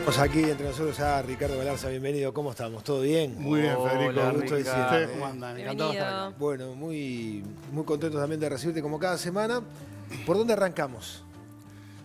Estamos aquí entre nosotros a Ricardo Galarza, bienvenido, ¿cómo estamos? ¿Todo bien? Muy bien, Federico. Hola, gusto ¿Ustedes cómo andan? Encantado de estar acá. Bueno, muy contentos también de recibirte como cada semana. ¿Por dónde arrancamos?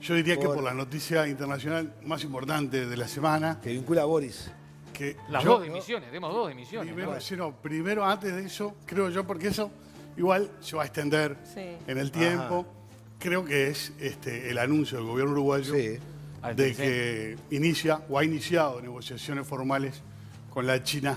Yo diría que por la noticia internacional más importante de la semana. Que vincula a Boris. Que Las dos emisiones, tenemos dos emisiones. Primero, antes de eso, creo yo, porque eso igual se va a extender en el tiempo. Ajá. Creo que es el anuncio del gobierno uruguayo de que inicia o ha iniciado negociaciones formales con la China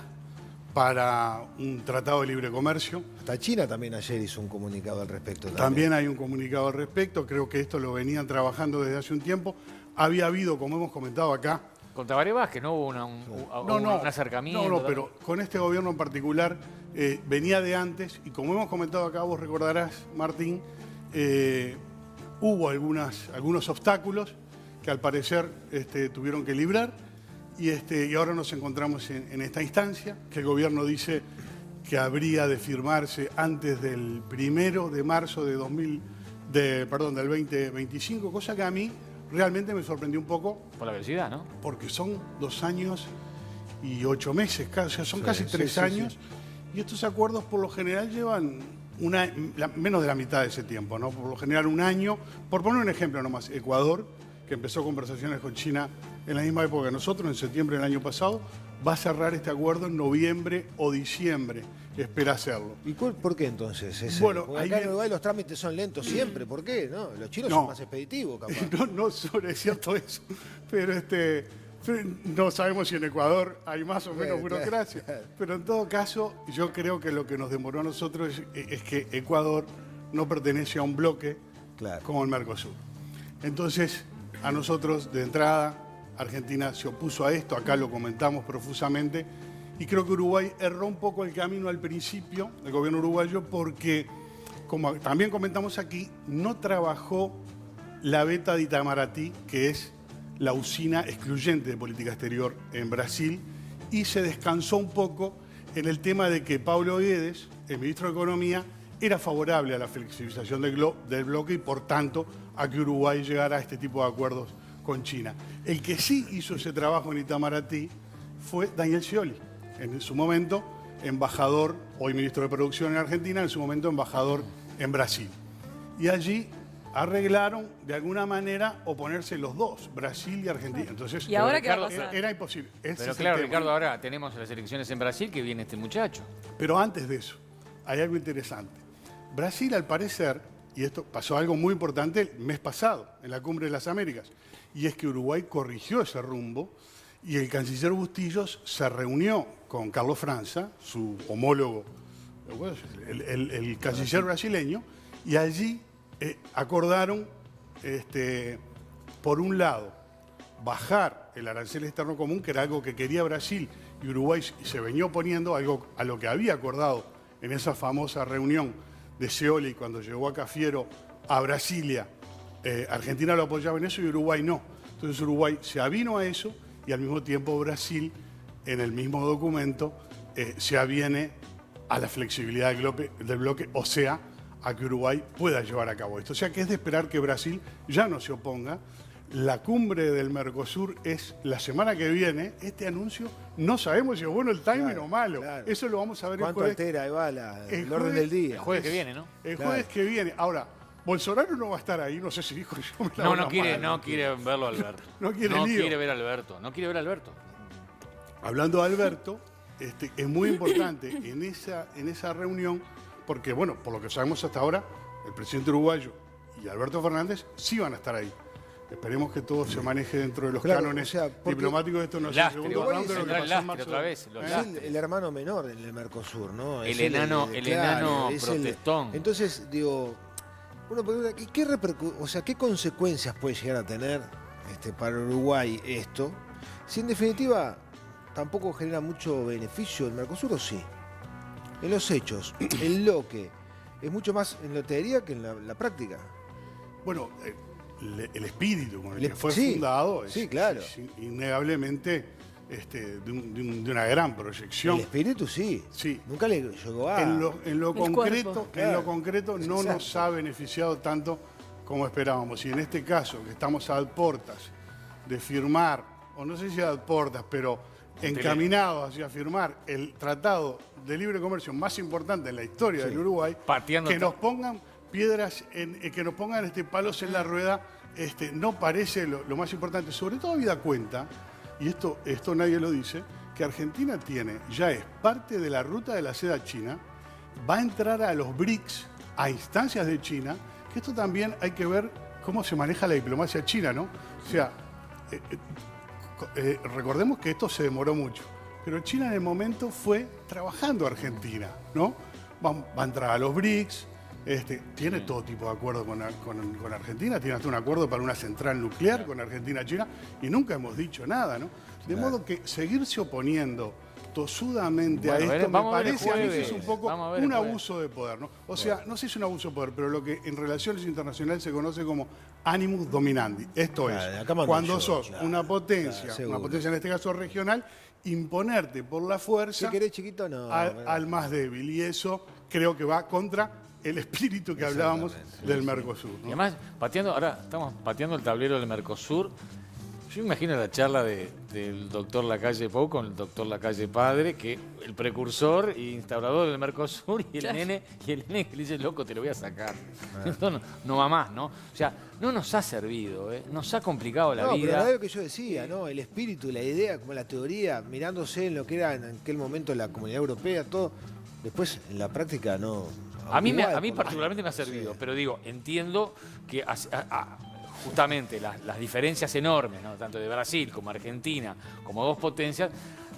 para un tratado de libre comercio. La China también ayer hizo un comunicado al respecto. También hay un comunicado al respecto. Creo que esto lo venían trabajando desde hace un tiempo. Había habido, como hemos comentado acá... Con Tabaré Vázquez no hubo un acercamiento. No, pero con este gobierno en particular venía de antes. Y como hemos comentado acá, vos recordarás, Martín, hubo algunos obstáculos que al parecer tuvieron que librar. Y ahora nos encontramos en esta instancia, que el gobierno dice que habría de firmarse antes del 1 de marzo del 2025, cosa que a mí realmente me sorprendió un poco. Por la velocidad, ¿no? Porque son 2 años y 8 meses, o sea, son casi 3 años. Sí. Y estos acuerdos por lo general llevan menos de la mitad de ese tiempo, ¿no? Por lo general 1 año. Por poner un ejemplo nomás, Ecuador, que empezó conversaciones con China en la misma época que nosotros, en septiembre del año pasado, va a cerrar este acuerdo en noviembre o diciembre. Espera hacerlo. ¿Y por qué entonces? Bueno, acá en Uruguay los trámites son lentos siempre. ¿Por qué? ¿No? Los chinos son más expeditivos, capaz. No es cierto eso. Pero no sabemos si en Ecuador hay más o menos burocracia. Pero en todo caso, yo creo que lo que nos demoró a nosotros es que Ecuador no pertenece a un bloque como el Mercosur. Entonces, a nosotros, de entrada, Argentina se opuso a esto, acá lo comentamos profusamente, y creo que Uruguay erró un poco el camino al principio, el gobierno uruguayo, porque, como también comentamos aquí, no trabajó la beta de Itamaraty, que es la usina excluyente de política exterior en Brasil, y se descansó un poco en el tema de que Paulo Guedes, el ministro de Economía, era favorable a la flexibilización del bloque y, por tanto, a que Uruguay llegara a este tipo de acuerdos con China. El que sí hizo ese trabajo en Itamaraty fue Daniel Scioli, en su momento embajador, hoy ministro de Producción en Argentina, en su momento embajador en Brasil. Y allí arreglaron, de alguna manera, oponerse los dos, Brasil y Argentina. Entonces, ¿y ahora qué va a pasar? Era imposible. Pero claro, Ricardo, ahora tenemos las elecciones en Brasil, que viene este muchacho. Pero antes de eso, hay algo interesante. Brasil, al parecer, y esto pasó algo muy importante el mes pasado, en la Cumbre de las Américas, y es que Uruguay corrigió ese rumbo y el canciller Bustillos se reunió con Carlos França, su homólogo, el canciller brasileño, y allí acordaron, por un lado, bajar el arancel externo común, que era algo que quería Brasil, y Uruguay se venía oponiendo, algo a lo que había acordado en esa famosa reunión de Scioli cuando llegó a Cafiero a Brasilia. Argentina lo apoyaba en eso y Uruguay no. Entonces Uruguay se avino a eso y al mismo tiempo Brasil, en el mismo documento, se aviene a la flexibilidad del bloque, o sea, a que Uruguay pueda llevar a cabo esto. O sea que es de esperar que Brasil ya no se oponga. La cumbre del Mercosur es la semana que viene. Este anuncio no sabemos si es bueno el timing o malo. Claro. Eso lo vamos a ver el jueves. ¿Cuánto altera, Eva, el orden del día? El jueves que viene, ¿no? El jueves que viene. Ahora, Bolsonaro no va a estar ahí, no sé si dijo yo. No quiere verlo Alberto. No quiere ver a Alberto. Hablando de Alberto, es muy importante en esa reunión, porque bueno, por lo que sabemos hasta ahora, el presidente uruguayo y Alberto Fernández sí van a estar ahí. Esperemos que todo se maneje dentro de los cánones diplomáticos. Esto no es el segundo round de lo que pasó en marzo. Otra vez, el hermano menor en el Mercosur, ¿no? El enano protestón. Entonces, digo, uno pregunta, ¿qué consecuencias puede llegar a tener para Uruguay esto? Si en definitiva tampoco genera mucho beneficio el Mercosur, ¿o sí? En los hechos, en lo que es mucho más en la teoría que en la práctica. Bueno, el espíritu con el que fue fundado es innegablemente de una gran proyección. El espíritu sí. Nunca le llegó a... En lo concreto no nos ha beneficiado tanto como esperábamos. Y en este caso, que estamos a puertas de firmar o no sé si a puertas, pero encaminados hacia firmar el tratado de libre comercio más importante en la historia del Uruguay, que nos pongan piedras, que nos pongan palos en la rueda, no parece lo más importante. Sobre todo habida cuenta, y esto nadie lo dice, que Argentina ya es parte de la ruta de la seda china, va a entrar a los BRICS a instancias de China, que esto también hay que ver cómo se maneja la diplomacia china, ¿no? O sea, recordemos que esto se demoró mucho, pero China en el momento fue trabajando a Argentina, ¿no? Va a entrar a los BRICS, tiene todo tipo de acuerdo con Argentina, tiene hasta un acuerdo para una central nuclear con Argentina-China y nunca hemos dicho nada, ¿no? De modo que seguirse oponiendo tosudamente a esto me parece a mí que es un poco un abuso de poder, ¿no? O sea, no sé si es un abuso de poder, pero lo que en relaciones internacionales se conoce como animus dominandi. Esto es, cuando sos una potencia en este caso regional, imponerte por la fuerza al más débil. Y eso creo que va contra el espíritu que hablábamos del Mercosur, ¿no? Y además, ahora estamos pateando el tablero del Mercosur. Yo imagino la charla del doctor Lacalle Pou con el doctor Lacalle Padre, que el precursor e instaurador del Mercosur, y el nene que le dice, loco, te lo voy a sacar. Esto no va más, ¿no? O sea, no nos ha servido, nos ha complicado la vida. Pero lo que yo decía, ¿no? El espíritu, la idea, como la teoría, mirándose en lo que era en aquel momento la Comunidad Europea, todo, después en la práctica no. A mí particularmente me ha servido, pero digo, entiendo que justamente las diferencias enormes, ¿no? Tanto de Brasil como Argentina, como dos potencias,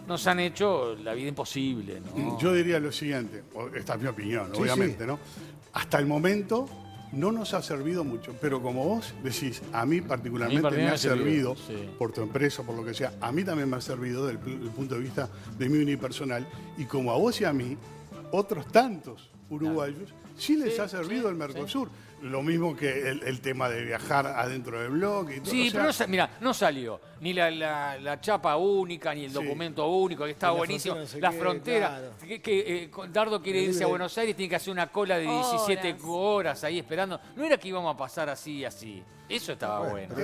nos han hecho la vida imposible, ¿no? Yo diría lo siguiente, esta es mi opinión, obviamente, ¿no? Hasta el momento no nos ha servido mucho, pero como vos decís, a mí particularmente me ha servido, por tu empresa, por lo que sea, a mí también me ha servido desde el punto de vista de mi unipersonal, y como a vos y a mí, otros tantos uruguayos, sí les ha servido el Mercosur. Lo mismo que el tema de viajar adentro del bloque y todo. Sí, pero no salió ni la chapa única, ni el documento único, que está buenísimo. La frontera. Dardo quiere irse a Buenos Aires, tiene que hacer una cola de 17 horas ahí esperando. No era que íbamos a pasar así. Eso estaba bueno.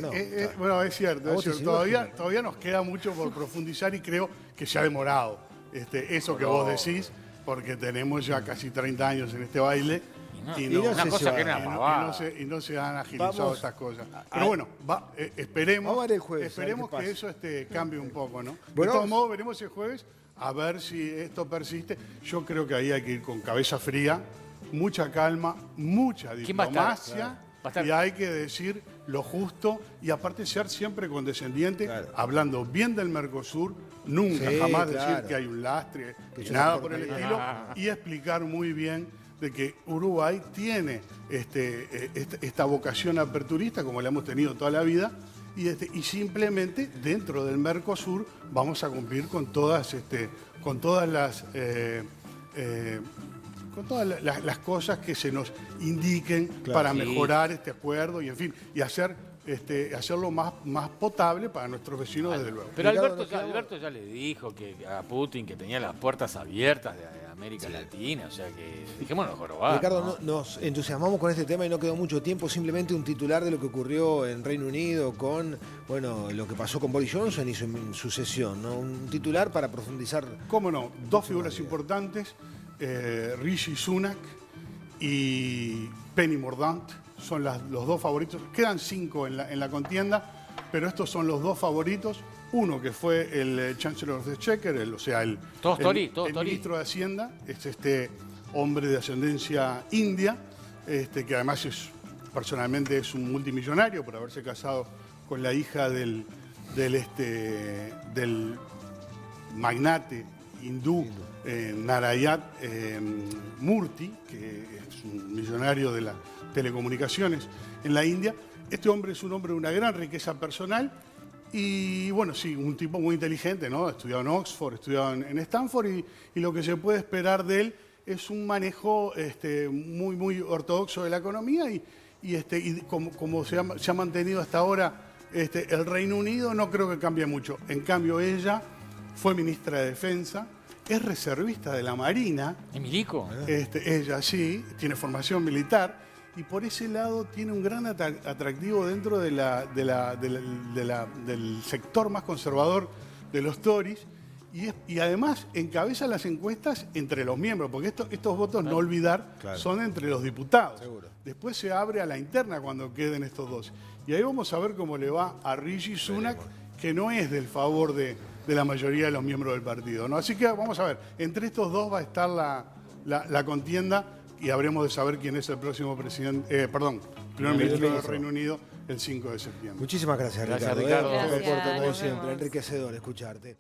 Bueno, es cierto. Todavía nos queda mucho por profundizar y creo que se ha demorado eso que vos decís, porque tenemos ya casi 30 años en este baile. Y no se han agilizado estas cosas. Pero bueno, esperemos que eso cambie un poco, ¿no? De todos modos, veremos el jueves a ver si esto persiste. Yo creo que ahí hay que ir con cabeza fría, mucha calma, mucha diplomacia. Y hay que decir lo justo y aparte ser siempre condescendiente, hablando bien del Mercosur, nunca, jamás decir que hay un lastre, y nada por el estilo, y explicar muy bien de que Uruguay tiene esta vocación aperturista, como la hemos tenido toda la vida, y simplemente dentro del Mercosur vamos a cumplir con todas las cosas que se nos indiquen para mejorar este acuerdo y en fin, y hacerlo más potable para nuestros vecinos, desde luego. Pero Alberto ya le dijo a Putin que tenía las puertas abiertas de América Latina, o sea que dejémonos jorobar. Ricardo, nos entusiasmamos con este tema y no quedó mucho tiempo, simplemente un titular de lo que ocurrió en Reino Unido con, lo que pasó con Boris Johnson y su sucesión, ¿no? Un titular para profundizar. ¿Cómo no? Dos figuras importantes, Rishi Sunak y Penny Mordaunt, son los dos favoritos. Quedan 5 en la contienda, pero estos son los dos favoritos. Uno que fue el Chancellor of the Exchequer, el ministro de Hacienda, es este hombre de ascendencia india, que además personalmente es un multimillonario por haberse casado con la hija del magnate hindú Narayat Murthy, que es un millonario de las telecomunicaciones en la India. Este hombre es un hombre de una gran riqueza personal y, bueno, sí, un tipo muy inteligente, ¿no? Estudiado en Oxford, estudiado en Stanford y lo que se puede esperar de él es un manejo muy, muy ortodoxo de la economía y como se ha mantenido hasta ahora el Reino Unido, no creo que cambie mucho. En cambio, ella fue ministra de Defensa, es reservista de la Marina. ¿Es milico? Ella sí, tiene formación militar y por ese lado tiene un gran atractivo dentro del sector más conservador de los Tories, y además encabeza las encuestas entre los miembros, porque estos votos, no olvidar, son entre los diputados. Seguro. Después se abre a la interna cuando queden estos dos. Y ahí vamos a ver cómo le va a Rishi Sunak, que no es del favor de la mayoría de los miembros del partido, ¿no? Así que vamos a ver, entre estos dos va a estar la contienda, y habremos de saber quién es el próximo presidente, primer ministro del Reino Unido el 5 de septiembre. Muchísimas gracias, Gracias, Ricardo. Ricardo. Un poco corto, como Gracias, nos siempre. vemos. Enriquecedor escucharte.